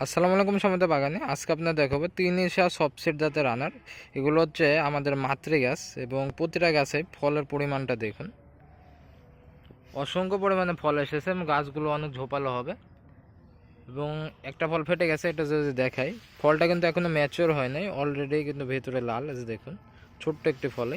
আসসালামু আলাইকুম সমিত বাগানে আজকে আপনার দেখাবো তিনিশা সবসেট জাতের আনার। এগুলো হচ্ছে আমাদের মাতৃ গাছ এবং প্রতিটা গাছে ফলের পরিমাণটা দেখুন, অসংখ্য পরিমাণে ফল এসেছে এবং গাছগুলো অনেক ঝোপালো হবে। এবং একটা ফল ফেটে গেছে, এটা যদি দেখাই, ফলটা কিন্তু এখনো ম্যাচিওর হয় নাই, অলরেডি কিন্তু ভেতরে লাল। এই যে দেখুন, ছোট্ট একটি ফলে।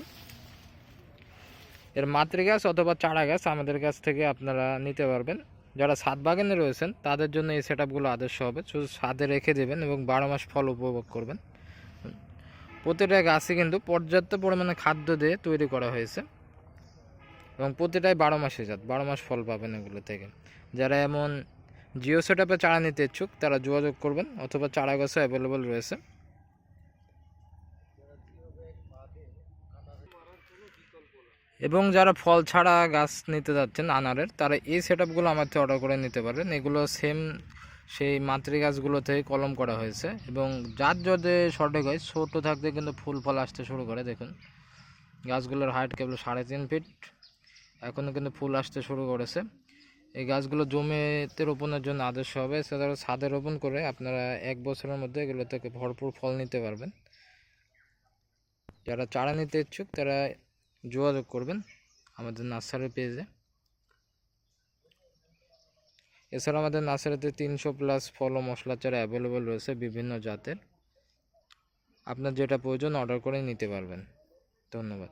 এর মাতৃ গাছ অথবা চারা গাছ আমাদের কাছ থেকে আপনারা নিতে পারবেন। যারা ছাদ বাগানে রয়েছেন তাদের জন্য এই সেটআপগুলো আদর্শ হবে। শুধু ছাদে রেখে দেবেন এবং 12 মাস ফল উপভোগ করবেন। প্রতিটা গাছে কিন্তু পর্যাপ্ত পরিমাণে খাদ্য দিয়ে তৈরি করা হয়েছে এবং প্রতিটাই 12 মাসে জাত, 12 মাস ফল পাবেন এগুলো থেকে। যারা এমন জিও সেটআপে চারা নিতে ইচ্ছুক তারা যোগাযোগ করবেন, অথবা চারা গাছও অ্যাভেলেবল রয়েছে। এবং যারা ফল ছাড়া গাছ নিতে যাচ্ছেন আনারের, তারা এই সেটআপগুলো আমার থেকে অর্ডার করে নিতে পারেন। এগুলো সেম সেই মাতৃ গাছগুলো থেকে কলম করা হয়েছে এবং জাত যদি সঠিক হয় ছোটো থাকতে কিন্তু ফুল ফল আসতে শুরু করে। দেখুন, গাছগুলোর হাইট কেবল 3.5 ফিট, এখনও কিন্তু ফুল আসতে শুরু করেছে। এই গাছগুলো জমিতে রোপণের জন্য আদর্শ হবে। এছাড়াও ছাদে রোপণ করে আপনারা 1 বছরের মধ্যে এগুলো থেকে ভরপুর ফল নিতে পারবেন। যারা চারা নিতে ইচ্ছুক তারা যোগাযোগ করবেন আমাদের নার্সারি পেজে। এছাড়া আমাদের নার্সারিতে 300+ ফল ও মশলা চারা অ্যাভেলেবল রয়েছে বিভিন্ন জাতের। আপনার যেটা প্রয়োজন অর্ডার করে নিতে পারবেন। ধন্যবাদ।